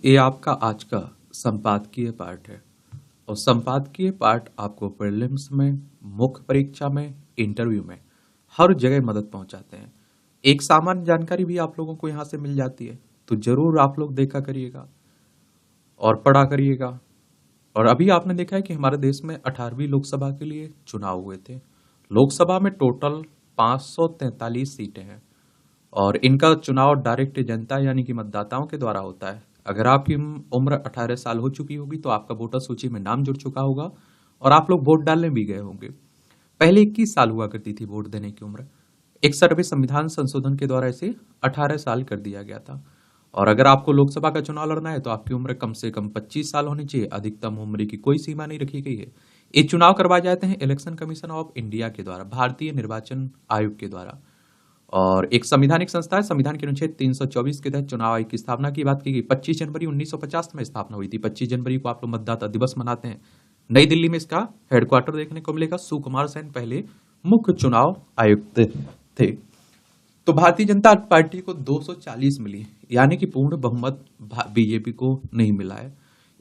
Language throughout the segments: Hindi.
ये आपका आज का संपादकीय पाठ है और संपादकीय पाठ आपको प्रीलिम्स में, मुख्य परीक्षा में, इंटरव्यू में हर जगह मदद पहुंचाते हैं। एक सामान्य जानकारी भी आप लोगों को यहाँ से मिल जाती है, तो जरूर आप लोग देखा करिएगा और पढ़ा करिएगा। और अभी आपने देखा है कि हमारे देश में 18वीं लोकसभा के लिए चुनाव हुए थे। लोकसभा में टोटल 543 सीटें हैं और इनका चुनाव डायरेक्ट जनता यानी कि मतदाताओं के द्वारा होता है। अगर आपकी उम्र 18 साल हो चुकी होगी तो आपका वोटर सूची में नाम जुड़ चुका होगा और आप लोग वोट डालने भी गए होंगे। पहले 21 साल हुआ करती थी वोट देने की उम्र। एक सर्वे संविधान संशोधन के द्वारा इसे 18 साल कर दिया गया था। और अगर आपको लोकसभा का चुनाव लड़ना है तो आपकी उम्र कम से कम 25 साल होनी चाहिए। अधिकतम उम्र की कोई सीमा नहीं रखी गई है। ये चुनाव करवाए जाते हैं इलेक्शन कमीशन ऑफ इंडिया के द्वारा, भारतीय निर्वाचन आयोग के द्वारा। और एक संवैधानिक संस्था है। संविधान के अनुच्छेद 324 के तहत चुनाव आयोग की स्थापना की बात की गई। 25 जनवरी 1950 में स्थापना हुई थी। 25 जनवरी को आप लोग मतदाता दिवस मनाते हैं। नई दिल्ली में इसका हेडक्वार्टर देखने को मिलेगा। सुकुमार सेन पहले मुख्य चुनाव आयुक्त थे। तो भारतीय जनता पार्टी को 240 मिली, यानी कि पूर्ण बहुमत बीजेपी को नहीं मिला है।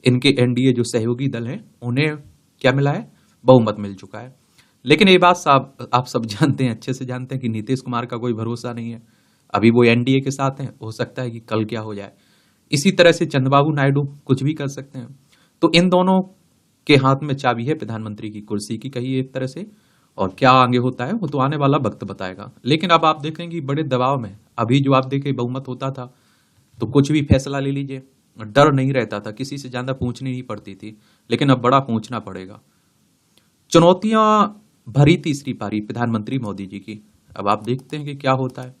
इनके एनडीए जो सहयोगी दल हैं उन्हें क्या मिला है? बहुमत मिल चुका है। लेकिन ये बात आप सब जानते हैं, अच्छे से जानते हैं कि नीतीश कुमार का कोई भरोसा नहीं है। अभी वो एनडीए के साथ हैं, हो सकता है कि कल क्या हो जाए। इसी तरह से चंद्रबाबू नायडू कुछ भी कर सकते हैं। तो इन दोनों के हाथ में चाबी है प्रधानमंत्री की कुर्सी की, कही एक तरह से। और क्या आगे होता है वो तो आने वाला वक्त बताएगा। लेकिन अब आप देखेंगे बड़े दबाव में, अभी जो आप देखें बहुमत होता था तो कुछ भी फैसला ले लीजिए, डर नहीं रहता था, किसी से ज्यादा पूछनी नहीं पड़ती थी। लेकिन अब बड़ा पूछना पड़ेगा। चुनौतियां भरी तीसरी पारी प्रधानमंत्री मोदी जी की। अब आप देखते हैं कि क्या होता है।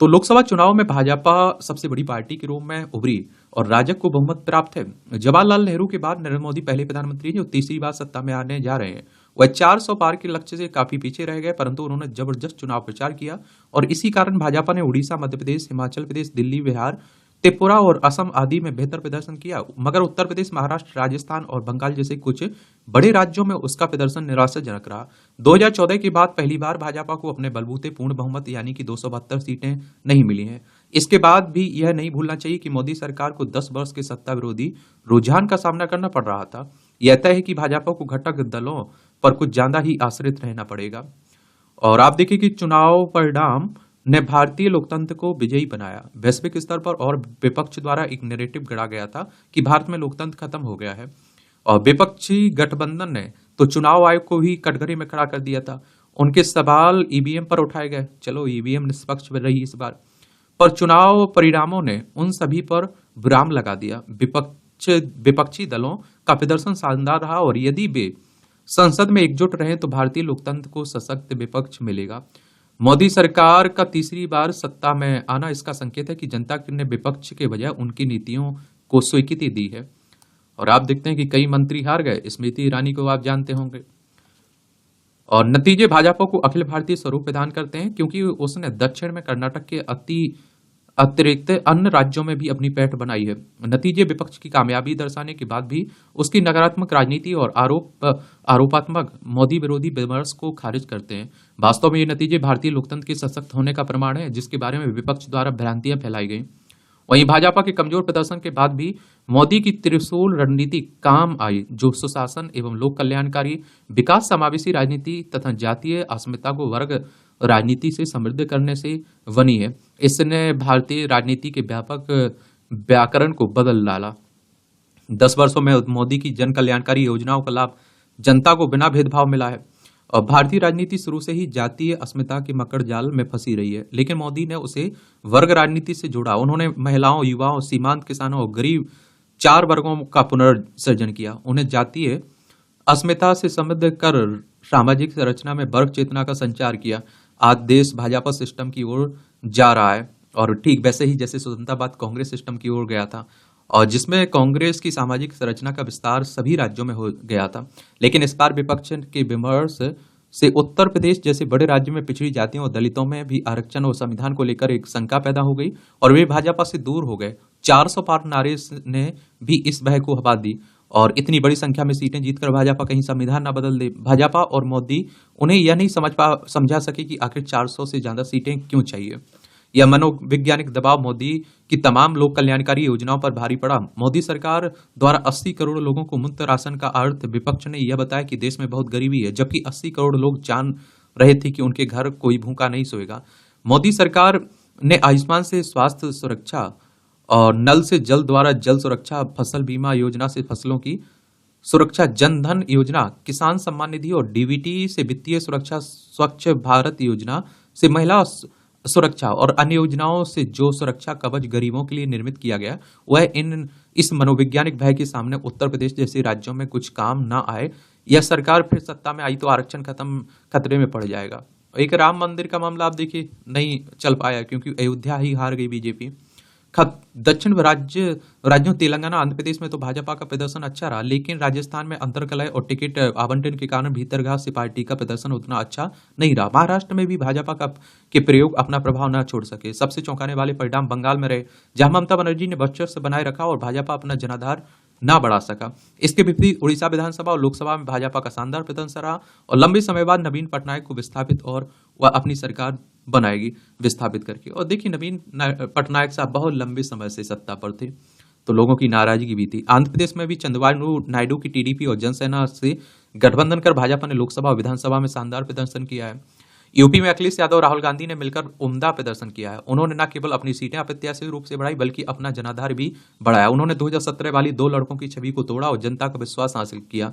तो लोकसभा चुनाव में भाजपा सबसे बड़ी पार्टी के रूप में उभरी और राजग को बहुमत प्राप्त है। जवाहरलाल नेहरू के बाद नरेंद्र मोदी पहले प्रधानमंत्री जो तीसरी बार सत्ता में आने जा रहे हैं। वह 400 पार के लक्ष्य से काफी पीछे रह गए, परंतु उन्होंने जबरदस्त चुनाव प्रचार किया और इसी कारण भाजपा ने उड़ीसा, मध्य प्रदेश, हिमाचल प्रदेश, दिल्ली, बिहार, त्रिपुरा और असम आदि में बेहतर प्रदर्शन किया। मगर उत्तर प्रदेश, महाराष्ट्र, राजस्थान और बंगाल जैसे कुछ बड़े राज्यों में उसका प्रदर्शन निराशाजनक रहा। 2014 के बाद पहली बार भाजपा को अपने बलबूते पूर्ण बहुमत यानी कि 272 सीटें नहीं मिली हैं। इसके बाद भी यह नहीं भूलना चाहिए कि मोदी सरकार को 10 वर्ष के सत्ता विरोधी रुझान का सामना करना पड़ रहा था। यह तय है कि भाजपा को घटक दलों पर कुछ ज्यादा ही आश्रित रहना पड़ेगा। और आप देखिए कि चुनाव परिणाम ने भारतीय लोकतंत्र को विजयी बनाया। वैश्विक स्तर पर और विपक्ष द्वारा एक नैरेटिव गढ़ा गया था कि भारत में लोकतंत्र खत्म हो गया है और विपक्षी गठबंधन ने तो चुनाव आयोग को ही कटघरे में खड़ा कर दिया था। उनके सवाल ईवीएम पर उठाए गए। चलो ईवीएम निष्पक्ष रही इस बार, पर चुनाव परिणामों ने उन सभी पर विराम लगा दिया। विपक्षी दलों का प्रदर्शन शानदार रहा और यदि वे संसद में एकजुट रहे तो भारतीय लोकतंत्र को सशक्त विपक्ष मिलेगा। मोदी सरकार का तीसरी बार सत्ता में आना इसका संकेत है कि जनता ने विपक्ष के बजाय उनकी नीतियों को स्वीकृति दी है। और आप देखते हैं कि कई मंत्री हार गए। स्मृति ईरानी को आप जानते होंगे। और नतीजे भाजपा को अखिल भारतीय स्वरूप प्रदान करते हैं क्योंकि उसने दक्षिण में कर्नाटक के अतिरिक्त अन्य राज्यों में भी अपनी पैठ बनाई है। नतीजे विपक्ष की कामयाबी दर्शाने के बाद भी उसकी नकारात्मक राजनीति और आरोपात्मक मोदी विरोधी विमर्श को खारिज करते हैं। वास्तव में ये नतीजे भारतीय लोकतंत्र के सशक्त होने का प्रमाण है, जिसके बारे में विपक्ष द्वारा भ्रांतियां फैलाई गई। वहीं भाजपा के कमजोर प्रदर्शन के बाद भी मोदी की त्रिशूल रणनीति काम आई, जो सुशासन एवं लोक कल्याणकारी विकास, समावेशी राजनीति तथा जातीय अस्मिता को वर्ग राजनीति से समृद्ध करने से बनी है। इसने भारतीय राजनीति के व्यापक व्याकरण को बदल डाला। 10 वर्षों में मोदी की जन कल्याणकारी योजनाओं का लाभ जनता को बिना भेदभाव मिला है और भारतीय राजनीति शुरू से ही जातीय अस्मिता के मकड़ जाल में फंसी रही है, लेकिन मोदी ने उसे वर्ग राजनीति से जोड़ा। उन्होंने महिलाओं, युवाओं, सीमांत किसानों और गरीब 4 वर्गों का पुनर्सृजन किया। उन्हें जातीय अस्मिता से समृद्ध कर सामाजिक संरचना में वर्ग चेतना का संचार किया। आज देश भाजपा सिस्टम की ओर जा रहा है और ठीक वैसे ही जैसे स्वतंत्रता बाद कांग्रेस सिस्टम की ओर गया था और जिसमें कांग्रेस की सामाजिक संरचना का विस्तार सभी राज्यों में हो गया था। लेकिन इस बार विपक्ष के विमर्श से उत्तर प्रदेश जैसे बड़े राज्य में पिछड़ी जातियों और दलितों में भी आरक्षण और संविधान को लेकर एक शंका पैदा हो गई और वे भाजपा से दूर हो गए। 400 पार नारे ने भी इस भय को हवा दी और इतनी बड़ी संख्या में सीटें जीतकर भाजपा कहीं संविधान ना बदल दे। भाजपा और मोदी उन्हें यह नहीं समझा सके कि आखिर 400 से ज्यादा सीटें क्यों चाहिए। यह मनोवैज्ञानिक दबाव मोदी की तमाम लोक कल्याणकारी योजनाओं पर भारी पड़ा। मोदी सरकार द्वारा 80 करोड़ लोगों को मुफ्त राशन का अर्थ विपक्ष ने यह बताया कि देश में बहुत गरीबी है, जबकि 80 करोड़ लोग जान रहे थे कि उनके घर कोई भूखा नहीं सोएगा। मोदी सरकार ने आयुष्मान से स्वास्थ्य सुरक्षा और नल से जल द्वारा जल सुरक्षा, फसल बीमा योजना से फसलों की सुरक्षा, जन धन योजना, किसान सम्मान निधि और डीबीटी से वित्तीय सुरक्षा, स्वच्छ भारत योजना से महिला सुरक्षा और अन्य योजनाओं से जो सुरक्षा कवच गरीबों के लिए निर्मित किया गया, वह इस मनोवैज्ञानिक भय के सामने उत्तर प्रदेश जैसे राज्यों में कुछ काम ना आए। यह सरकार फिर सत्ता में आई तो आरक्षण खतरे में पड़ जाएगा। एक राम मंदिर का मामला आप देखिए, नहीं चल पाया क्योंकि अयोध्या ही हार गई बीजेपी। दक्षिण राज्यों तेलंगाना, आंध्र प्रदेश में तो भाजपा का प्रदर्शन अच्छा रहा, लेकिन राजस्थान में अंतर्कलह और टिकट आवंटन के कारण भीतरघात से पार्टी का प्रदर्शन उतना अच्छा नहीं रहा। महाराष्ट्र में भी भाजपा के प्रयोग अपना प्रभाव न छोड़ सके। सबसे चौंकाने वाले परिणाम बंगाल में रहे, जहां ममता बनर्जी ने वर्चस्व बनाए रखा और भाजपा अपना जनाधार ना बढ़ा सका। इसके विपरीत उड़ीसा विधानसभा और लोकसभा में भाजपा का शानदार प्रदर्शन रहा और लंबे समय बाद नवीन पटनायक को विस्थापित और वह अपनी सरकार बनाएगी विस्थापित करके। और देखिए, नवीन पटनायक साहब बहुत लंबे समय से सत्ता पर थे तो लोगों की नाराजगी भी थी। आंध्र प्रदेश में भी चंद्रबाबू नायडू की टीडीपी और जनसेना से गठबंधन कर भाजपा ने लोकसभा और विधानसभा में शानदार प्रदर्शन किया है। यूपी में अखिलेश यादव और राहुल गांधी ने मिलकर उम्दा प्रदर्शन किया है। उन्होंने न केवल अपनी सीटें अप्रत्याशित रूप से बढ़ाई बल्कि अपना जनाधार भी बढ़ाया। उन्होंने 2017 वाली 2 लड़कों की छवि को तोड़ा और जनता का विश्वास हासिल किया।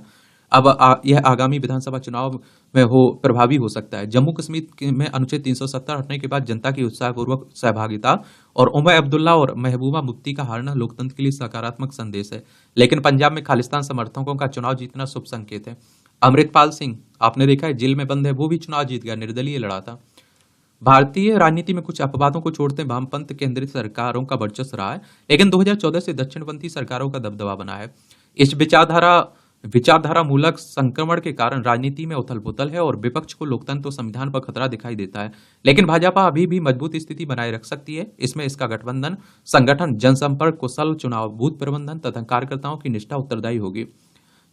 अब यह आगामी विधानसभा चुनाव में प्रभावी हो सकता है। जम्मू कश्मीर में अनुच्छेद 370 हटने के बाद जनता की उत्साहपूर्वक सहभागिता और उमर अब्दुल्ला और महबूबा मुफ्ती का हारना लोकतंत्र के लिए सकारात्मक संदेश है। लेकिन पंजाब में खालिस्तान समर्थकों का चुनाव जीतना शुभ संकेत है। अमृतपाल सिंह, आपने देखा है, जेल में बंद है, वो भी चुनाव जीत गया, निर्दलीय लड़ा था। भारतीय राजनीति में कुछ अपवादों को छोड़ते वामपंथ केंद्रित सरकारों का वर्चस्व रहा है, लेकिन 2014 से दक्षिणपंथी सरकारों का दबदबा बना है। इस विचारधारा मूलक संक्रमण के कारण राजनीति में उथल पुथल है और विपक्ष को लोकतंत्र और संविधान पर खतरा दिखाई देता है। लेकिन भाजपा अभी भी मजबूत स्थिति बनाए रख सकती है। इसमें इसका गठबंधन, संगठन, जनसंपर्क, कुशल चुनाव, बूथ प्रबंधन तथा कार्यकर्ताओं की निष्ठा उत्तरदायी होगी।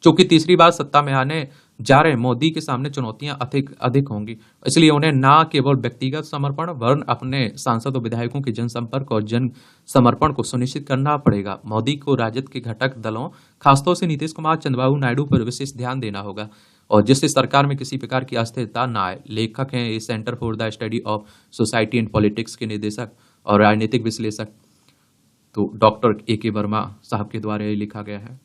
चूंकि तीसरी बार सत्ता में आने जा रहे मोदी के सामने चुनौतियां अधिक होंगी, इसलिए उन्हें न केवल व्यक्तिगत समर्पण वरन अपने सांसद और विधायकों के जनसंपर्क और जन समर्पण को सुनिश्चित करना पड़ेगा। मोदी को राजद के घटक दलों, खासतौर से नीतीश कुमार, चंद्रबाबू नायडू पर विशेष ध्यान देना होगा और जिससे सरकार में किसी प्रकार की अस्थिरता न आए। लेखक हैं centre for the study of society and politics के निदेशक और राजनीतिक विश्लेषक तो डॉक्टर A.K. वर्मा साहब के द्वारा ये लिखा गया है।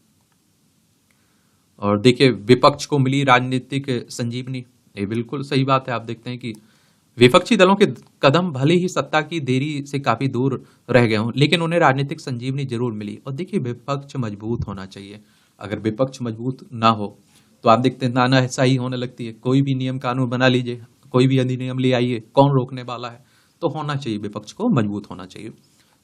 और देखिए, विपक्ष को मिली राजनीतिक संजीवनी, ये बिल्कुल सही बात है। आप देखते हैं कि विपक्षी दलों के कदम भले ही सत्ता की देरी से काफी दूर रह गए हों, लेकिन उन्हें राजनीतिक संजीवनी जरूर मिली। और देखिए, विपक्ष मजबूत होना चाहिए। अगर विपक्ष मजबूत ना हो तो आप देखते हैं नानाशाही होने लगती है। कोई भी नियम कानून बना लीजिए, कोई भी अधिनियम ले आइए, कौन रोकने वाला है। तो होना चाहिए, विपक्ष को मजबूत होना चाहिए।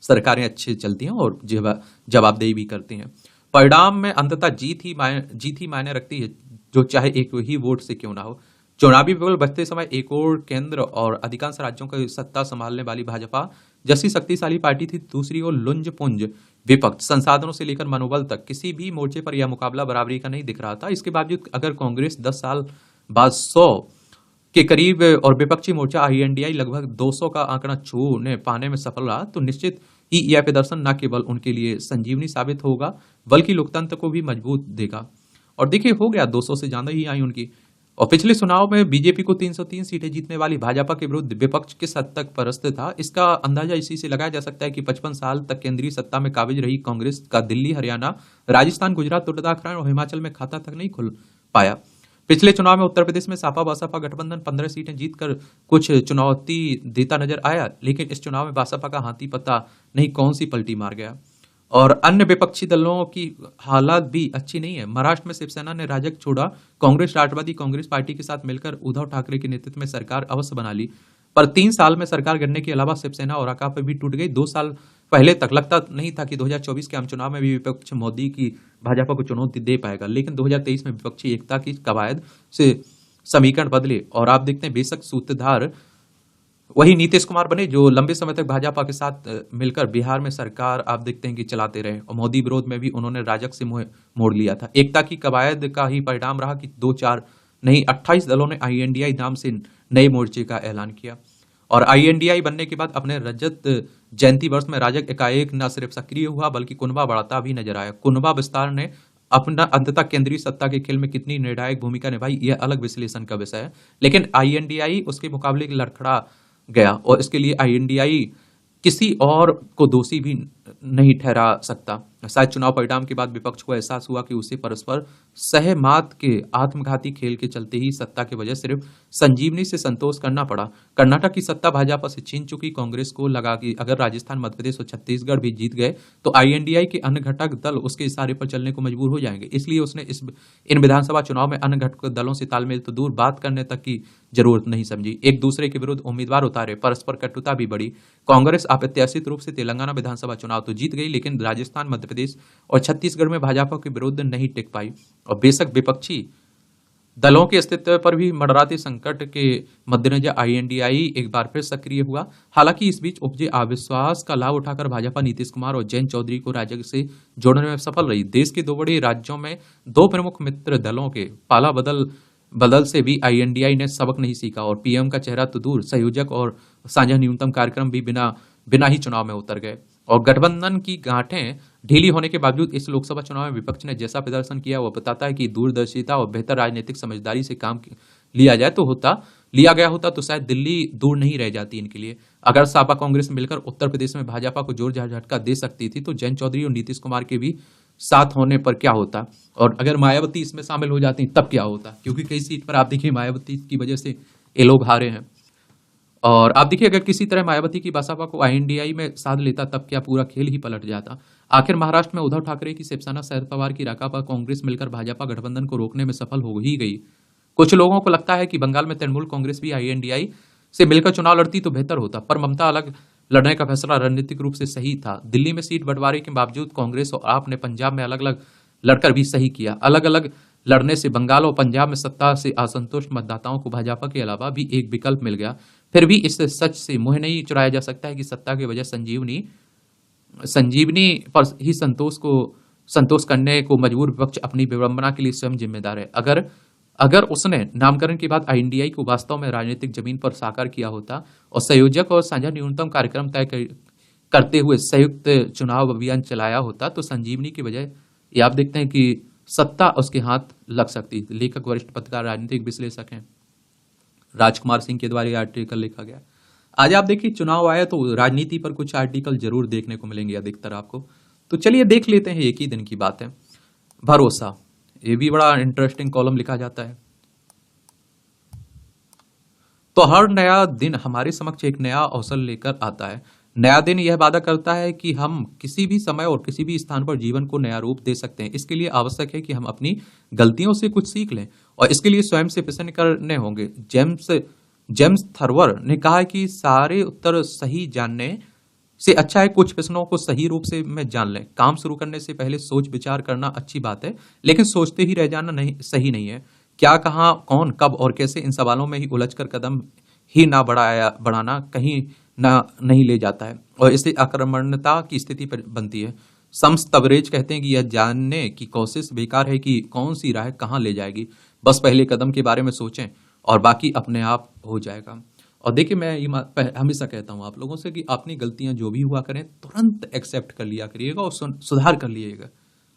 सरकारें अच्छी चलती हैं और जवाबदेही भी करती हैं। परिणाम में अंततः जीत ही मायने रखती है, जो चाहे एक ही वोट से क्यों ना हो। चुनावी बबल बचते समय एक और केंद्र और अधिकांश राज्यों की सत्ता संभालने वाली भाजपा जैसी शक्तिशाली पार्टी थी, दूसरी ओर लुंज पुंज विपक्ष संसाधनों से लेकर मनोबल तक किसी भी मोर्चे पर यह मुकाबला बराबरी का नहीं दिख रहा था। इसके बावजूद अगर कांग्रेस 10 साल बाद 100 के करीब और विपक्षी मोर्चा INDI लगभग 200 का आंकड़ा छूने पाने में सफल रहा, तो निश्चित ही यह प्रदर्शन न केवल उनके लिए संजीवनी साबित होगा बल्कि लोकतंत्र को भी मजबूत देगा। और देखिए, हो गया, 200 से ज्यादा ही आई उनकी। और पिछले चुनाव में बीजेपी को 303 सीटें जीतने वाली भाजपा के विरुद्ध विपक्ष किस हद तक परस्त था, इसका अंदाजा इसी से लगाया जा सकता है कि 55 साल तक केंद्रीय सत्ता में काबिज रही कांग्रेस का दिल्ली, हरियाणा, राजस्थान, गुजरात, उत्तराखंड और हिमाचल में खाता तक नहीं खुल पाया। पिछले चुनाव में उत्तर प्रदेश में सपा बसपा गठबंधन 15 सीटें जीतकर कुछ चुनौती देता नजर आया, लेकिन इस चुनाव में बसपा का हाथी पता नहीं कौन सी पलटी मार गया। और अन्य विपक्षी दलों की हालात भी अच्छी नहीं है। महाराष्ट्र में शिवसेना ने राजग छोड़ा, कांग्रेस राष्ट्रवादी कांग्रेस पार्टी के साथ मिलकर उद्धव ठाकरे के नेतृत्व में सरकार अवश्य बना ली, पर 3 साल में सरकार गिरने के अलावा शिवसेना और अकाप भी टूट गई। 2 साल पहले तक लगता नहीं था कि 2024 के आम चुनाव में भी विपक्ष मोदी की भाजपा को चुनौती दे पाएगा, लेकिन 2023 में विपक्षी एकता की कवायद से समीकरण बदले और आप देखते हैं बेशक सूत्रधार वही नीतीश कुमार बने, जो लंबे समय तक भाजपा के साथ मिलकर बिहार में सरकार आप देखते हैं कि चलाते रहे और मोदी विरोध में भी उन्होंने राजग से मुंह मोड़ लिया था। एकता की कवायद का ही परिणाम रहा कि 2-4 नहीं 28 दलों ने INDI नाम से नए मोर्चे का ऐलान किया। और आईएनडीआई बनने के बाद अपने रजत जयंती वर्ष में राजग एकाएक न सिर्फ सक्रिय हुआ बल्कि कुनबा बढ़ता भी नजर आया। कुनबा विस्तार ने अपना अंततः केंद्रीय सत्ता के खेल में कितनी निर्णायक भूमिका निभाई, यह अलग विश्लेषण का विषय है। लेकिन आईएनडीआई उसके मुकाबले लड़खड़ा गया और इसके लिए आईएनडीआई किसी और को दोषी भी नहीं ठहरा सकता। शायद चुनाव परिणाम के बाद विपक्ष को एहसास हुआ कि उसे परस्पर सहमात के आत्मघाती खेल के चलते ही सत्ता के वजह सिर्फ संजीवनी से संतोष करना पड़ा। कर्नाटक की सत्ता भाजपा से छीन चुकी कांग्रेस को लगा कि अगर राजस्थान, मध्य प्रदेश और छत्तीसगढ़ भी जीत गए तो आईएनडीआई के अन्य घटक दल उसके इशारे पर चलने को मजबूर हो जाएंगे। इसलिए उसने इन विधानसभा चुनाव में अन्य घटक दलों से तालमेल तो दूर, बात करने तक की जरूरत नहीं समझी। एक दूसरे के विरुद्ध उम्मीदवार उतारे, परस्पर कटुता भी बढ़ी। कांग्रेस अप्रत्याशित रूप से तेलंगाना विधानसभा चुनाव तो जीत गई, लेकिन राजस्थान, मध्य प्रदेश और छत्तीसगढ़ में भाजपा के विरुद्ध नहीं टिक पाई। और बेशक विपक्षी दलों के अस्तित्व पर भी मंडराते संकट के मद्देनजर आईएनडीआई एक बार फिर सक्रिय हुआ। हालांकि इस बीच उपजे अविश्वास का लाभ उठाकर भाजपा नीतीश कुमार और जयंत चौधरी को राजग से जोड़ने में सफल रही। देश के दो बड़े राज्यों में दो प्रमुख मित्र दलों के पाला बदल से भी आईएनडीआई ने सबक नहीं सीखा और पीएम का चेहरा तो दूर, संयोजक और साझा न्यूनतम कार्यक्रम भी बिना ही चुनाव में उतर गए। और गठबंधन की गांठें ढीली होने के बावजूद इस लोकसभा चुनाव में विपक्ष ने जैसा प्रदर्शन किया वह बताता है कि दूरदर्शिता और बेहतर राजनीतिक समझदारी से काम लिया गया होता तो शायद दिल्ली दूर नहीं रह जाती इनके लिए। अगर सपा कांग्रेस मिलकर उत्तर प्रदेश में भाजपा को जोर झटका दे सकती थी तो जयंत चौधरी और नीतीश कुमार के भी साथ होने पर क्या होता, और अगर मायावती इसमें शामिल हो जाती तब क्या होता, क्योंकि कई सीट पर आप देखिए मायावती की वजह से ये लोग हारे हैं। और आप देखिए अगर किसी तरह मायावती की बसपा को आईएनडीआई में साध लेता तब क्या पूरा खेल ही पलट जाता। आखिर महाराष्ट्र में उद्धव ठाकरे की शिवसेना, शरद पवार की राकांपा, कांग्रेस मिलकर भाजपा गठबंधन को रोकने में सफल हो ही गई। कुछ लोगों को लगता है कि बंगाल में तृणमूल कांग्रेस भी आईएनडीआई से मिलकर चुनाव लड़ती तो बेहतर होता, पर ममता अलग लड़ने का फैसला रणनीतिक रूप से सही था। दिल्ली में सीट बंटवारे के बावजूद कांग्रेस और आप ने पंजाब में अलग अलग लड़कर भी सही किया। अलग अलग लड़ने से बंगाल और पंजाब में सत्ता से असंतुष्ट मतदाताओं को भाजपा के अलावा भी एक विकल्प मिल गया। फिर भी इस सच से मुंह नहीं चुराया जा सकता है कि सत्ता की वजह संजीवनी पर ही संतोष करने को मजबूर विपक्ष अपनी विडंबना के लिए स्वयं जिम्मेदार है। अगर उसने नामकरण के बाद आईएनडीआई को वास्तव में राजनीतिक जमीन पर साकार किया होता और संयोजक और साझा न्यूनतम कार्यक्रम तय करते हुए संयुक्त चुनाव अभियान चलाया होता तो संजीवनी की वजह ये आप देखते हैं कि सत्ता उसके हाथ लग सकती। लेखक, वरिष्ठ पत्रकार, राजनीतिक विश्लेषक हैं राजकुमार सिंह के द्वारा आर्टिकल लिखा गया। आज आप देखिए चुनाव आया तो राजनीति पर कुछ आर्टिकल जरूर देखने को मिलेंगे अधिकतर आपको, तो चलिए देख लेते हैं। एक ही दिन की बात है। भरोसा, ये भी बड़ा इंटरेस्टिंग कॉलम लिखा जाता है। तो हर नया दिन हमारे समक्ष एक नया अवसर लेकर आता है। नया दिन यह वादा करता है कि हम किसी भी समय और किसी भी स्थान पर जीवन को नया रूप दे सकते हैं। इसके लिए आवश्यक है कि हम अपनी गलतियों से कुछ सीख लें और इसके लिए स्वयं से प्रश्न करने होंगे। जेम्स थर्वर ने कहा कि सारे उत्तर सही जानने से अच्छा है कुछ प्रश्नों को सही रूप से में जान लें। काम शुरू करने से पहले सोच विचार करना अच्छी बात है, लेकिन सोचते ही रह जाना सही नहीं है। क्या, कहाँ, कौन, कब और कैसे, इन सवालों में ही उलझकर कदम ही ना बढ़ाना कहीं नहीं ले जाता है और इससे आक्रामकता की स्थिति पर बनती है। सम्स तबरेज कहते हैं कि यह जानने की कोशिश बेकार है कि कौन सी राह कहाँ ले जाएगी। बस पहले कदम के बारे में सोचें और बाकी अपने आप हो जाएगा। और देखिए मैं हमेशा कहता हूं आप लोगों से कि अपनी गलतियां जो भी हुआ करें तुरंत एक्सेप्ट कर लिया करिएगा और सुधार कर लिएगा।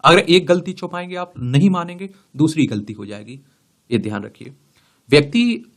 अगर एक गलती छुपाएंगे, आप नहीं मानेंगे, दूसरी गलती हो जाएगी, ये ध्यान रखिए। व्यक्ति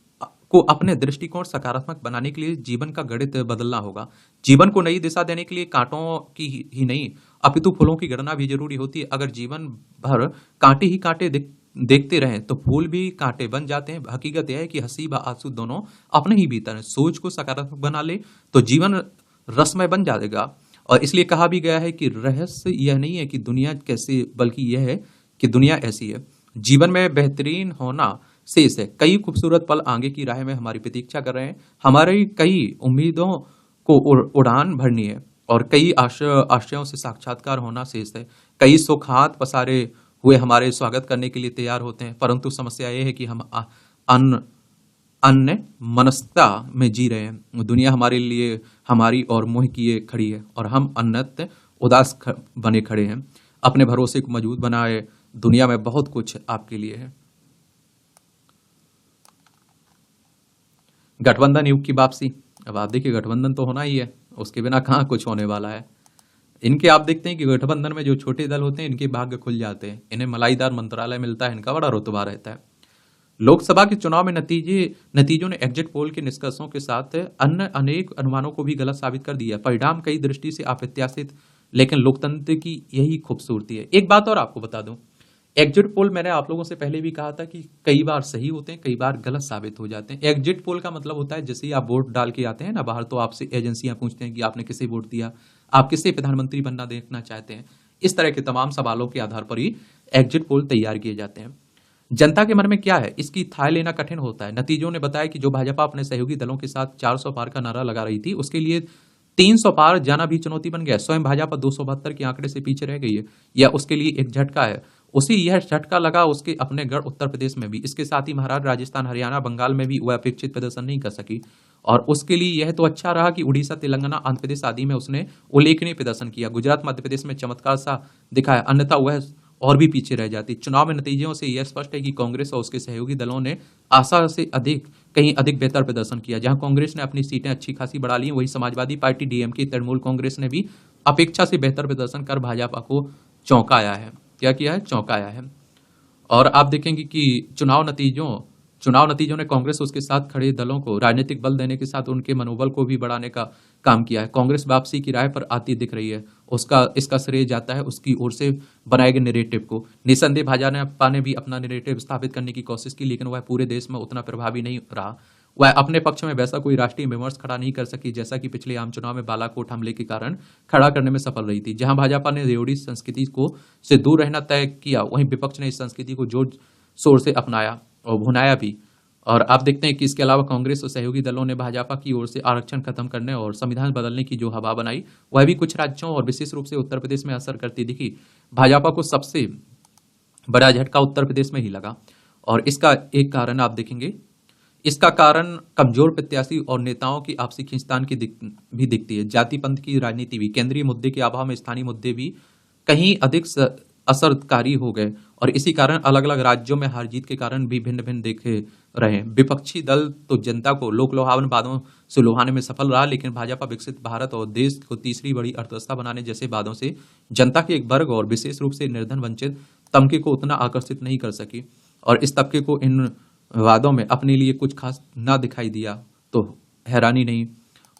को अपने दृष्टिकोण सकारात्मक बनाने के लिए जीवन का गणित बदलना होगा। जीवन को नई दिशा देने के लिए कांटों की ही नहीं अपितु फूलों की गणना भी जरूरी होती है। अगर जीवन भर कांटे ही कांटे देखते रहें तो फूल भी कांटे बन जाते हैं। हकीकत यह है कि हंसी व आंसू दोनों अपने ही भीतर है। सोच को सकारात्मक बना ले तो जीवन रसमय बन जाएगा। और इसलिए कहा भी गया है कि रहस्य यह नहीं है कि दुनिया कैसी, बल्कि यह है कि दुनिया ऐसी है। जीवन में बेहतरीन होना शेष है। कई खूबसूरत पल आगे की राह में हमारी प्रतीक्षा कर रहे हैं। हमारी कई उम्मीदों को उड़ान भरनी है और कई आशयों से साक्षात्कार होना शेष है। कई सुख हाथ पसारे हुए हमारे स्वागत करने के लिए तैयार होते हैं, परंतु समस्या यह है कि हम अन्य मनस्ता में जी रहे हैं। दुनिया हमारे लिए हमारी और मोह किए खड़ी है और हम अन्यत्र उदास बने खड़े हैं। अपने भरोसे को मजबूत बनाए, दुनिया में बहुत कुछ आपके लिए है। गठबंधन युग की वापसी। अब आप देखिए गठबंधन तो होना ही है, उसके बिना कहाँ कुछ होने वाला है। इनके आप देखते हैं कि गठबंधन में जो छोटे दल होते हैं इनके भाग्य खुल जाते हैं, इन्हें मलाईदार मंत्रालय मिलता है, इनका बड़ा रुतबा रहता है। लोकसभा के चुनाव में नतीजों ने एग्जिट पोल के निष्कर्षों के साथ अन्य अनेक अनुमानों को भी गलत साबित कर दिया। परिणाम कई दृष्टि से अप्रत्याशित, लेकिन लोकतंत्र की यही खूबसूरती है। एक बात और आपको बता दूं, एग्जिट पोल मैंने आप लोगों से पहले भी कहा था कि कई बार सही होते हैं, कई बार गलत साबित हो जाते हैं। एग्जिट पोल का मतलब होता है जैसे ही आप वोट डाल के आते हैं ना बाहर, तो आपसे एजेंसियां पूछते हैं कि आपने किसे वोट दिया, आप किसे प्रधानमंत्री बनना देखना चाहते हैं। इस तरह के तमाम सवालों के आधार पर ही एग्जिट पोल तैयार किए जाते हैं। जनता के मन में क्या है इसकी थाह लेना कठिन होता है। नतीजों ने बताया कि जो भाजपा अपने सहयोगी दलों के साथ 400 पार का नारा लगा रही थी, उसके लिए 300 पार जाना भी चुनौती बन गया। स्वयं भाजपा 272 के आंकड़े से पीछे रह गई है, या उसके लिए एक झटका है। उसी यह झटका लगा उसके अपने गढ़ उत्तर प्रदेश में भी। इसके साथ ही महाराष्ट्र, राजस्थान, हरियाणा, बंगाल में भी वह अपेक्षित प्रदर्शन नहीं कर सकी, और उसके लिए यह तो अच्छा रहा कि उड़ीसा, तेलंगाना, आंध्र प्रदेश आदि में उसने उल्लेखनीय प्रदर्शन किया। गुजरात, मध्य प्रदेश में चमत्कार सा दिखाया, अन्यथा वह और भी पीछे रह जाती। चुनाव में नतीजों से यह स्पष्ट है कि कांग्रेस और उसके सहयोगी दलों ने आशा से अधिक, कहीं अधिक बेहतर प्रदर्शन किया। जहां कांग्रेस ने अपनी सीटें अच्छी खासी बढ़ा ली, वहीं समाजवादी पार्टी, डीएमके, तृणमूल कांग्रेस ने भी अपेक्षा से बेहतर प्रदर्शन कर भाजपा को चौंकाया है। क्या किया है? चौंकाया है। और आप देखेंगे कि चुनाव नतीजों ने कांग्रेस उसके साथ खड़े दलों को राजनीतिक बल देने के साथ उनके मनोबल को भी बढ़ाने का काम किया है। कांग्रेस वापसी की राह पर आती दिख रही है, इसका श्रेय जाता है उसकी ओर से बनाए गए नैरेटिव को। निसंदेह भाजपा ने भी अपना नैरेटिव स्थापित करने की कोशिश की, लेकिन वह पूरे देश में उतना प्रभावी नहीं रहा। वह अपने पक्ष में वैसा कोई राष्ट्रीय विमर्श खड़ा नहीं कर सकी जैसा कि पिछले आम चुनाव में बालाकोट हमले के कारण खड़ा करने में सफल रही थी। जहां भाजपा ने रेवड़ी संस्कृति को से दूर रहना तय किया, वहीं विपक्ष ने इस संस्कृति को जोर शोर से अपनाया और भुनाया भी। और आप देखते हैं कि इसके अलावा कांग्रेस और सहयोगी दलों ने भाजपा की ओर से आरक्षण खत्म करने और संविधान बदलने की जो हवा बनाई, वह भी कुछ राज्यों और विशेष रूप से उत्तर प्रदेश में असर करती दिखी। भाजपा को सबसे बड़ा झटका उत्तर प्रदेश में ही लगा, और इसका एक कारण आप देखेंगे, इसका कारण कमजोर प्रत्याशी और नेताओं की आपसी खींचतान की भी दिखती है। जाति पंथ की राजनीति भी, केंद्रीय मुद्दे के अभाव में स्थानीय मुद्दे भी कहीं अधिक असरकारी हो गए, और इसी कारण अलग अलग राज्यों में हार जीत के कारण भी भिन्न भिन्न देखे रहे। विपक्षी दल तो जनता को लोक लुभावन वादों से लुभाने में सफल रहा, लेकिन भाजपा विकसित भारत और देश को तीसरी बड़ी अर्थव्यवस्था बनाने जैसे वादों से जनता के एक वर्ग और विशेष रूप से निर्धन वंचित तबके को उतना आकर्षित नहीं कर सकी। और इस तबके को इन वादों में अपने लिए कुछ खास ना दिखाई दिया तो हैरानी नहीं।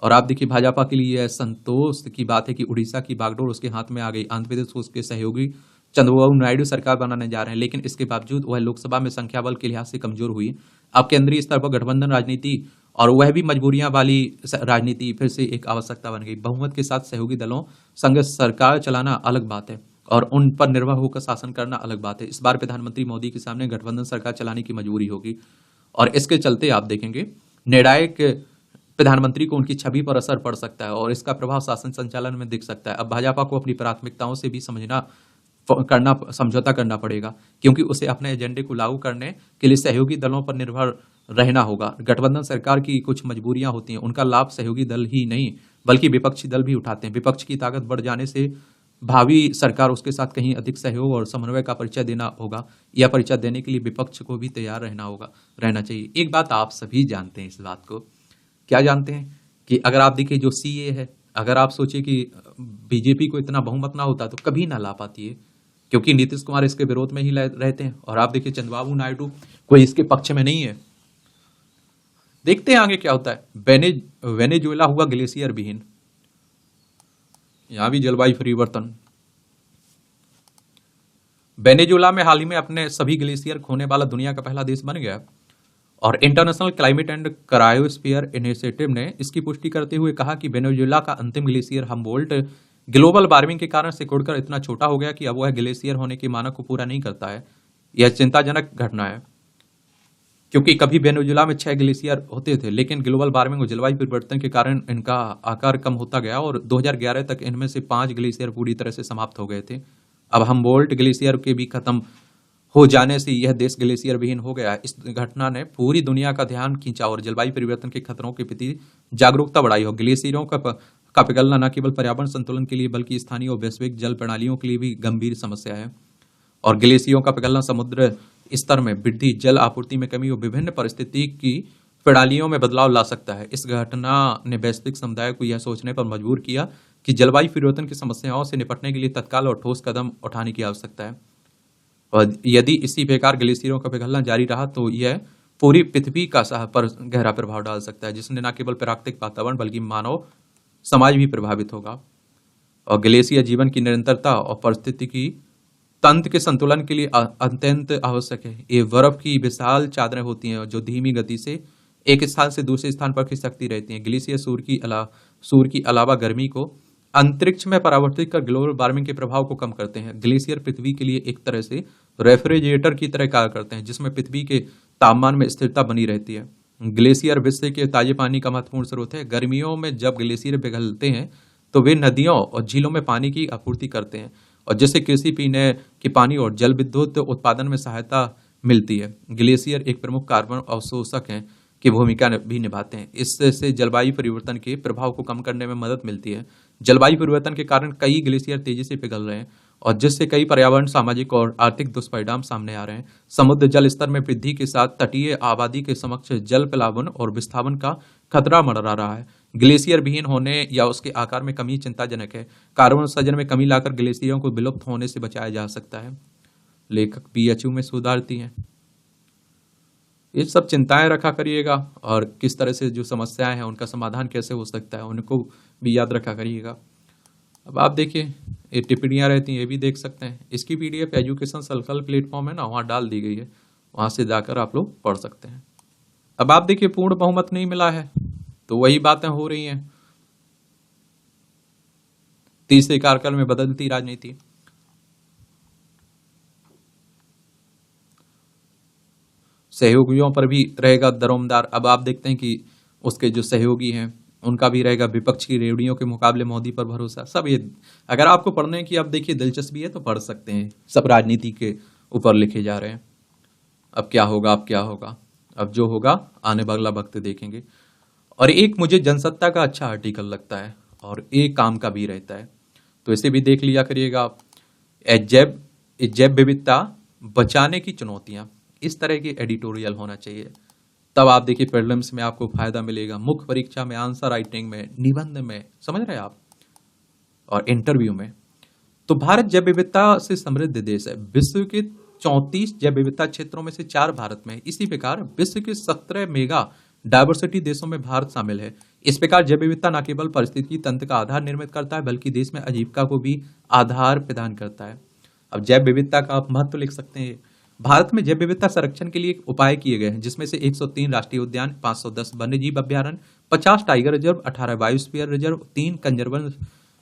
और आप देखिए भाजपा के लिए संतोष की बात है कि उड़ीसा की बागडोर उसके हाथ में आ गई। आंध्र प्रदेश को उसके सहयोगी चंद्रबाबू नायडू सरकार बनाने जा रहे हैं, लेकिन इसके बावजूद वह लोकसभा में संख्या बल के लिहाज से कमजोर हुई। अब केंद्रीय स्तर पर गठबंधन राजनीति और वह भी मजबूरियां वाली राजनीति फिर से एक आवश्यकता बन गई। बहुमत के साथ सहयोगी दलों संग सरकार चलाना अलग बात है, और उन पर निर्भर होकर शासन करना अलग बात है। इस बार प्रधानमंत्री मोदी के सामने गठबंधन सरकार चलाने की मजबूरी होगी, और इसके चलते आप देखेंगे निर्णायक प्रधानमंत्री को उनकी छवि पर असर पड़ सकता है, और इसका प्रभाव शासन संचालन में दिख सकता है। अब भाजपा को अपनी प्राथमिकताओं से भी समझौता करना पड़ेगा, क्योंकि उसे अपने एजेंडे को लागू करने के लिए सहयोगी दलों पर निर्भर रहना होगा। गठबंधन सरकार की कुछ मजबूरियां होती हैं, उनका लाभ सहयोगी दल ही नहीं बल्कि विपक्षी दल भी उठाते हैं। विपक्ष की ताकत बढ़ जाने से भावी सरकार उसके साथ कहीं अधिक सहयोग और समन्वय का परिचय देना होगा। यह परिचय देने के लिए विपक्ष को भी तैयार रहना चाहिए। एक बात आप सभी जानते हैं, इस बात को क्या जानते हैं कि अगर आप देखिए जो सीए है, अगर आप सोचिए कि बीजेपी को इतना बहुमत ना होता तो कभी ना ला पाती है, क्योंकि नीतीश कुमार इसके विरोध में ही रहते हैं। और आप देखिए चंद्रबाबू नायडू कोई इसके पक्ष में नहीं है। देखते हैं आगे क्या होता है। वेनेजुएला हुआ ग्लेशियर विहीन, यहां भी जलवायु परिवर्तन। वेनेजुएला में हाल ही में अपने सभी ग्लेशियर खोने वाला दुनिया का पहला देश बन गया, और international climate and cryosphere initiative ने इसकी पुष्टि करते हुए कहा कि वेनेजुएला का अंतिम ग्लेशियर हम्बोल्ट ग्लोबल वार्मिंग के कारण सिकुड़कर इतना छोटा हो गया कि अब वह ग्लेशियर होने के मानक को पूरा नहीं करता है। यह चिंताजनक घटना है, क्योंकि कभी वेनेजुएला में 6 ग्लेशियर होते थे, लेकिन ग्लोबल वार्मिंग और जलवायु परिवर्तन के कारण इनका आकार कम होता गया, और 2011 तक इनमें से 5 ग्लेशियर पूरी तरह से समाप्त हो गए थे। अब हम्बोल्ट ग्लेशियर के भी खत्म हो जाने से यह देश ग्लेशियर विहीन हो गया। इस घटना ने पूरी दुनिया का ध्यान खींचा और जलवायु परिवर्तन के खतरों के प्रति जागरूकता बढ़ाई हो। ग्लेशियरों का पिघलना न केवल पर्यावरण संतुलन के लिए बल्कि स्थानीय और वैश्विक जल प्रणालियों के लिए भी गंभीर समस्या है। और ग्लेशियरों का पिघलना समुद्र स्तर में वृद्धि, जल आपूर्ति में कमी और विभिन्न पारिस्थितिकी प्रणालियों में बदलाव ला सकता है। इस घटना ने वैश्विक समुदाय को यह सोचने पर मजबूर किया कि जलवायु परिवर्तन की समस्याओं से निपटने के लिए तत्काल और ठोस कदम उठाने की आवश्यकता है। और यदि इसी प्रकार ग्लेशियरों का पिघलना जारी रहा तो यह पूरी पृथ्वी का पर गहरा प्रभाव डाल सकता है, जिसने न केवल प्राकृतिक वातावरण बल्कि मानव समाज भी प्रभावित होगा। और ग्लेशियर जीवन की निरंतरता और पारिस्थितिकी तंत्र के संतुलन के लिए अत्यंत आवश्यक है। ये बर्फ की विशाल चादरें होती हैं जो धीमी गति से एक स्थान से दूसरे स्थान पर खिसकती रहती हैं। ग्लेशियर सूर्य की अलावा गर्मी को अंतरिक्ष में परावर्तित कर ग्लोबल वार्मिंग के प्रभाव को कम करते हैं। ग्लेशियर पृथ्वी के लिए एक तरह से रेफ्रिजरेटर की तरह कार्य करते हैं, जिसमें पृथ्वी के तापमान में स्थिरता बनी रहती है। ग्लेशियर विश्व के ताजे पानी का महत्वपूर्ण स्रोत है। गर्मियों में जब ग्लेशियर पिघलते हैं तो वे नदियों और झीलों में पानी की आपूर्ति करते हैं, और जिससे कृषि, पीने के पानी और जल विद्युत उत्पादन में सहायता मिलती है। ग्लेशियर एक प्रमुख कार्बन अवशोषक हैं की भूमिका भी निभाते हैं। इससे जलवायु परिवर्तन के प्रभाव को कम करने में मदद मिलती है। जलवायु परिवर्तन के कारण कई ग्लेशियर तेजी से पिघल रहे हैं, और जिससे कई पर्यावरण, सामाजिक और आर्थिक दुष्परिणाम सामने आ रहे हैं। समुद्र जल स्तर में वृद्धि के साथ तटीय आबादी के समक्ष जल प्लावन और विस्थापन का खतरा मंडरा रहा है। ग्लेशियर विहीन होने या उसके आकार में कमी चिंताजनक है। कार्बन उत्सर्जन में कमी लाकर ग्लेशियरों को विलुप्त होने से बचाया जा सकता है। लेखक पीएचयू में शोधार्थी हैं। ये सब चिंताएं रखा करिएगा, और किस तरह से जो समस्याएं हैं उनका समाधान कैसे हो सकता है उनको भी याद रखा करिएगा। अब आप देखिए, ये टिप्पणियां रहती हैं, ये भी देख सकते हैं। इसकी पीडीएफ एजुकेशन सर्कल प्लेटफॉर्म है ना, वहाँ डाल दी गई है, वहाँ से जाकर आप लोग पढ़ सकते हैं। अब आप देखिए, पूर्ण बहुमत नहीं मिला है तो वही बातें हो रही हैं। तीसरे कार्यकाल में बदलती राजनीति। सहयोगियों पर भी रहेगा दरोमदार। अब आप देखते हैं कि उसके जो सहयोगी हैं उनका भी रहेगा विपक्ष की रेवड़ियों के मुकाबले मोदी पर भरोसा। सब ये अगर आपको पढ़ने की अब देखिए दिलचस्पी है तो पढ़ सकते हैं। सब राजनीति के ऊपर लिखे जा रहे हैं। अब क्या होगा, अब क्या होगा, अब जो होगा आने वाला वक्त देखेंगे। और एक मुझे जनसत्ता का अच्छा आर्टिकल लगता है और एक काम का भी रहता है, तो इसे भी देख लिया करिएगा आप। जैव विविधता बचाने की चुनौतियां, इस तरह की एडिटोरियल होना चाहिए। तब आप देखिए प्रीलिम्स में आपको फायदा मिलेगा, मुख्य परीक्षा में, आंसर राइटिंग में, निबंध में, समझ रहे हैं आप, और इंटरव्यू में। तो भारत जैव विविधता से समृद्ध देश है। विश्व के 34 जैव विविधता क्षेत्रों में से 4 भारत में है। इसी प्रकार विश्व के 17 मेगा डायवर्सिटी देशों में भारत शामिल है। इस प्रकार जैव विविधता न केवल पारिस्थितिकी तंत्र का आधार निर्मित करता है बल्कि देश में आजीविका को भी आधार प्रदान करता है। अब जैव विविधता का आप महत्व लिख सकते हैं। भारत में जैव विविधता संरक्षण के लिए उपाय किए गए हैं, जिसमें से 103 राष्ट्रीय उद्यान, 510 वन्यजीव अभ्यारण्य, 50 tiger reserve, 18 biosphere reserve, 3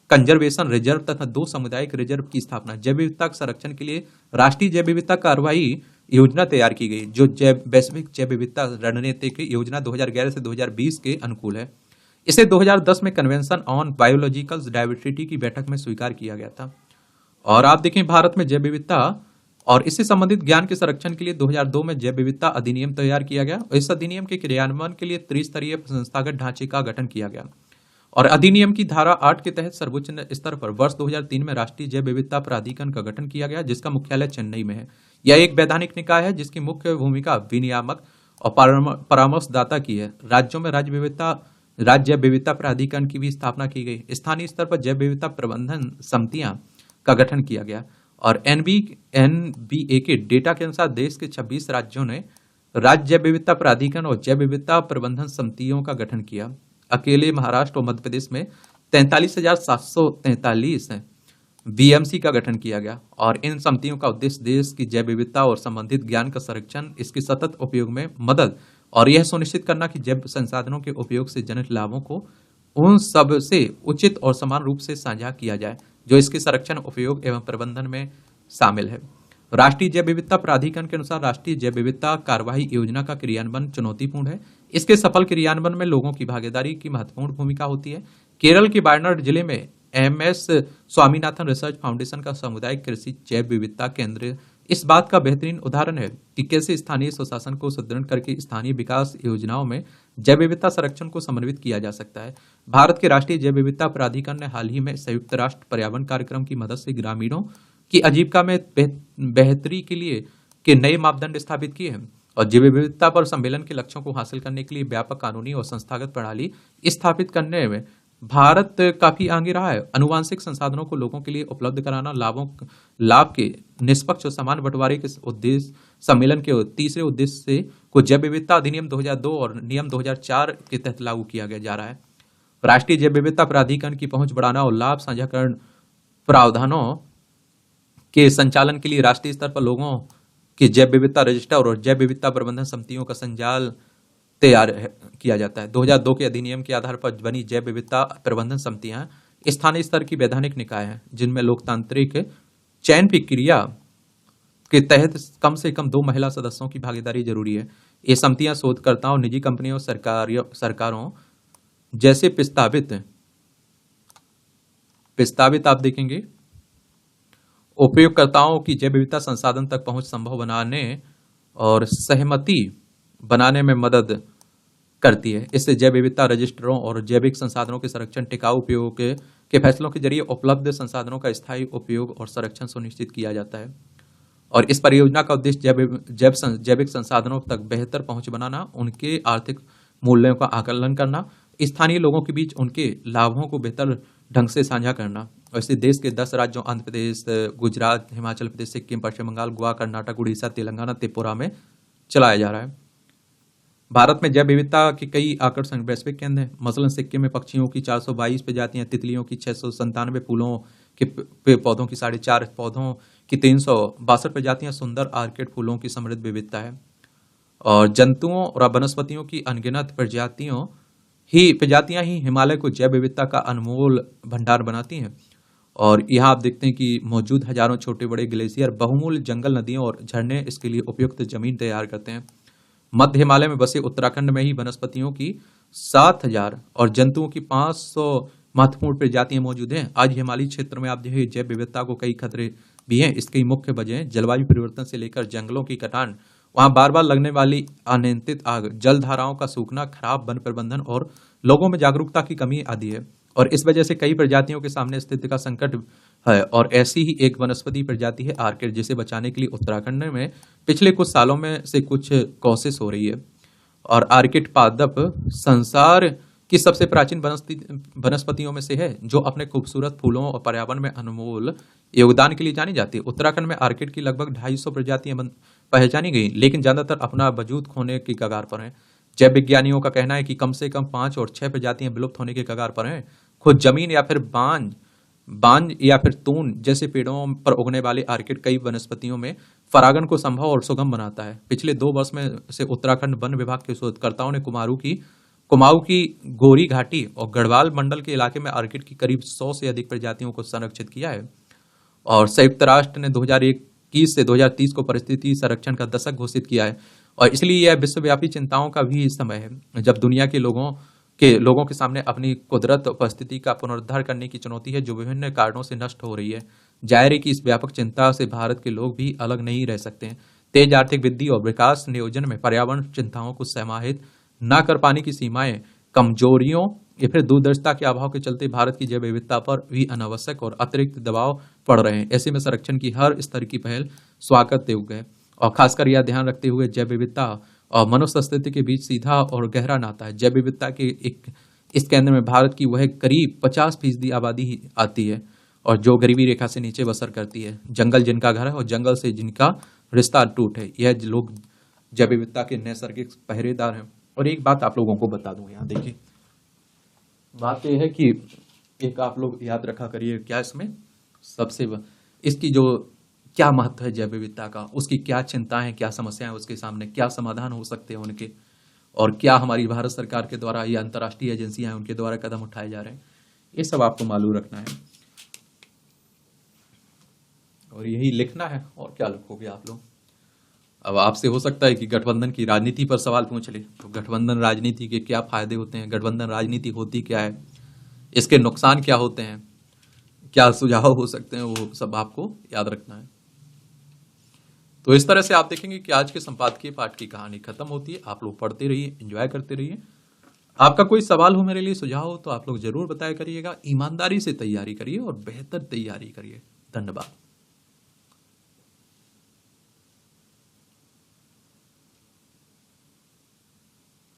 conservation reserve तथा 2 सामुदायिक रिजर्व की स्थापना। जैव विविधता संरक्षण के लिए राष्ट्रीय जैव विविधता कार्रवाई योजना तैयार की गई, जो वैश्विक जैव विविधता रणनीतिक योजना 2011 से 2020 के अनुकूल है। इसे 2010 में कन्वेंशन ऑन बायोलॉजिकल डाइवर्सिटी की बैठक में स्वीकार किया गया था। और आप देखें, भारत में जैव विविधता और इससे संबंधित ज्ञान के संरक्षण के लिए 2002 में जैव विविधता अधिनियम तैयार किया गया। इस अधिनियम के क्रियान्वयन के लिए त्रिस्तरीय संस्थागत ढांचे का गठन किया गया, और अधिनियम की धारा 8 के तहत सर्वोच्च स्तर पर वर्ष 2003 में राष्ट्रीय जैव विविधता प्राधिकरण का गठन किया गया, जिसका मुख्यालय चेन्नई में है। यह एक वैधानिक निकाय है जिसकी मुख्य भूमिका विनियामक और परामर्शदाता की है। राज्यों में राज्य जैव विविधता प्राधिकरण की भी स्थापना की गई। स्थानीय स्तर पर जैव विविधता प्रबंधन समितियां का गठन किया गया, और एनबीए के डेटा के अनुसार देश के 26 राज्यों ने राज्य जैव विविधता प्राधिकरण और जैव विविधता प्रबंधन समितियों का गठन किया। अकेले महाराष्ट्र और मध्य प्रदेश में 43,743 बीएमसी का गठन किया गया, और इन समितियों का उद्देश्य देश की जैव विविधता और संबंधित ज्ञान का संरक्षण, इसके सतत उपयोग में मदद और यह सुनिश्चित करना कि जैव संसाधनों के उपयोग से जनित लाभों को उन सब से उचित और समान रूप से साझा किया जाए जो इसके संरक्षण, उपयोग एवं प्रबंधन में शामिल है। राष्ट्रीय जैव विविधता प्राधिकरण के अनुसार राष्ट्रीय जैव विविधता कार्यवाही योजना का क्रियान्वयन चुनौतीपूर्ण है। इसके सफल क्रियान्वयन में लोगों की भागीदारी की महत्वपूर्ण भूमिका होती है। केरल के वायनाड जिले में एमएस स्वामीनाथन रिसर्च फाउंडेशन का सामुदायिक कृषि जैव विविधता केंद्र इस बात का बेहतरीन उदाहरण है कि कैसे स्थानीय स्वशासन को सुदृढ़ करके स्थानीय विकास योजनाओं में जैव विविधता संरक्षण को समन्वित किया जा सकता है। भारत के राष्ट्रीय जैव विविधता प्राधिकरण ने हाल ही में संयुक्त राष्ट्र पर्यावरण कार्यक्रम की मदद से ग्रामीणों की आजीविका में बेहतरी के लिए नए मापदंड स्थापित किए हैं, और जैव विविधता पर सम्मेलन के लक्ष्यों को हासिल करने के लिए व्यापक कानूनी और संस्थागत प्रणाली स्थापित करने में भारत काफी आगे रहा है। अनुवांशिक संसाधनों को लोगों के लिए उपलब्ध कराना, लाभ के निष्पक्ष और समान बंटवारे के उद्देश्य सम्मेलन के तीसरे उद्देश्य से को जैव विविधता अधिनियम 2002 और नियम 2004 के तहत लागू किया गया जा रहा है। राष्ट्रीय जैव विविधता प्राधिकरण की पहुंच बढ़ाना और लाभ साझाकरण प्रावधानों के संचालन के लिए राष्ट्रीय स्तर पर लोगों के जैव विविधता रजिस्टर और जैव विविधता प्रबंधन समितियों का संजाल तैयार किया जाता है। 2002 के अधिनियम के आधार पर बनी जैव विविधता प्रबंधन समितियां स्थानीय स्तर की वैधानिक निकाय हैं, जिनमें लोकतांत्रिक चयन प्रक्रिया के तहत कम से कम 2 महिला सदस्यों की भागीदारी जरूरी है। ये समितियां शोधकर्ताओं, निजी कंपनियों, सरकारों जैसे प्रस्तावित आप देखेंगे उपयोगकर्ताओं की जैव विविधता संसाधन तक पहुंच संभव बनाने और सहमति बनाने में मदद करती है। इससे जैव विविधता रजिस्टरों और जैविक संसाधनों के संरक्षण, टिकाऊ उपयोग के फैसलों के जरिए उपलब्ध संसाधनों का स्थायी उपयोग और संरक्षण सुनिश्चित किया जाता है। और इस परियोजना का उद्देश्य जैविक संसाधनों तक बेहतर पहुंच बनाना, उनके आर्थिक मूल्यों का आकलन करना, स्थानीय लोगों के बीच उनके लाभों को बेहतर ढंग से साझा करना। वैसे देश के 10 राज्यों आंध्र प्रदेश, गुजरात, हिमाचल प्रदेश, सिक्किम, पश्चिम बंगाल, गोवा, कर्नाटक, उड़ीसा, तेलंगाना, त्रिपुरा में चलाया जा रहा है। भारत में जैव विविधता के कई आकर्षण वैश्विक केंद्र हैं। मसलन सिक्किम में पक्षियों की 422 प्रजातियां, तितलियों की 697, फूलों के पौधों की 4.5, पौधों की 362 प्रजातियां, सुंदर आर्किड फूलों की समृद्ध विविधता है। और जंतुओं और वनस्पतियों की अनगिनत प्रजातियां ही हिमालय को जैव विविधता का अनमोल भंडार बनाती हैं। और यहाँ आप देखते हैं कि मौजूद हजारों छोटे बड़े ग्लेशियर, बहुमूल्य जंगल, नदियों और झरने इसके लिए उपयुक्त जमीन तैयार करते हैं। मध्य हिमालय में बसे उत्तराखंड में ही वनस्पतियों की 7000 और जंतुओं की 500 महत्वपूर्ण प्रजातियां मौजूद हैं। आज हिमालयी क्षेत्र में आप देखिए जैव विविधता को कई खतरे भी हैं। इसकी मुख्य वजह जलवायु परिवर्तन से लेकर जंगलों की कटान, वहां बार बार लगने वाली अनियंत्रित आग, जल धाराओं का सूखना, खराब वन प्रबंधन और लोगों में जागरूकता की कमी आदि है। और इस वजह से कई प्रजातियों के सामने स्थिति का संकट है। और ऐसी ही एक वनस्पति प्रजाति है आर्किड, जिसे बचाने के लिए उत्तराखंड में पिछले कुछ सालों में से कुछ कोशिश हो रही है। और आर्किड पादप संसार की सबसे प्राचीन वनस्पतियों में से है, जो अपने खूबसूरत फूलों और पर्यावरण में अनमोल योगदान के लिए जानी जाती है। उत्तराखंड में आर्किड की लगभग 250 प्रजातियां पहचानी गई, लेकिन ज्यादातर अपना वजूद खोने की कगार पर हैं। जैव विज्ञानियों का कहना है कि कम से कम 5 और 6 प्रजातियां विलुप्त होने के कगार पर हैं। खुद जमीन या फिर बांज या फिर तून जैसे पेड़ों पर उगने वाले आर्किड कई वनस्पतियों में परागण को संभव और सुगम बनाता है। पिछले 2 वर्ष में से उत्तराखंड वन विभाग के शोधकर्ताओं ने कुमाऊं की गोरी घाटी और गढ़वाल मंडल के इलाके में आर्किड की करीब 100 से अधिक प्रजातियों को संरक्षित किया है। और संयुक्त राष्ट्र ने 2021 से 2030 को परिस्थिति संरक्षण का दशक घोषित किया है। और इसलिए यह विश्वव्यापी चिंताओं का भी समय है, जब दुनिया के लोगों के सामने अपनी कुदरत उपस्थिति का पुनरुद्धार करने की चुनौती है, जो विभिन्न कारणों से नष्ट हो रही है। जाहिर है कि इस व्यापक चिंता से भारत के लोग भी अलग नहीं रह सकते हैं। तेज आर्थिक वृद्धि और विकास नियोजन में पर्यावरण चिंताओं को समाहित न कर पाने की सीमाएं, कमजोरियों या फिर दूरदर्शिता के अभाव के चलते भारत की जैव विविधता पर भी अनावश्यक और अतिरिक्त दबाव पड़ रहे हैं। ऐसे में संरक्षण की हर स्तर की पहल स्वागत योग्य है। और खासकर यह ध्यान रखते हुए जैव विविधता और मनुष्य अस्तित्व के बीच सीधा और गहरा नाता है। जैव विविधता के इस केंद्र में भारत की वह करीब 50% आबादी ही आती है, और जो गरीबी रेखा से नीचे बसर करती है। जंगल जिनका घर है और जंगल से जिनका रिश्ता टूट है, यह लोग जैव विविधता के नैसर्गिक पहरेदार हैं। और एक बात आप लोगों को बता दूं, यहाँ देखिए, बात यह है कि एक आप लोग याद रखा करिए, क्या इसमें इसकी जो क्या महत्व है जैव विविधता का, उसकी क्या चिंताएं, क्या समस्याएं उसके सामने, क्या समाधान हो सकते हैं उनके, और क्या हमारी भारत सरकार के द्वारा या अंतर्राष्ट्रीय एजेंसियां हैं उनके द्वारा कदम उठाए जा रहे हैं, ये सब आपको मालूम रखना है और यही लिखना है। और क्या लिखोगे आप लोग। अब आपसे हो सकता है कि गठबंधन की राजनीति पर सवाल पूछ ले, तो गठबंधन राजनीति के क्या फायदे होते हैं, गठबंधन राजनीति होती क्या है, इसके नुकसान क्या होते हैं, क्या सुझाव हो सकते हैं, वो सब आपको याद रखना है। तो इस तरह से आप देखेंगे कि आज के संपादकीय पाठ की कहानी खत्म होती है। आप लोग पढ़ते रहिए, एंजॉय करते रहिए। आपका कोई सवाल हो, मेरे लिए सुझाव हो, तो आप लोग जरूर बताया करिएगा। ईमानदारी से तैयारी करिए और बेहतर तैयारी करिए। धन्यवाद।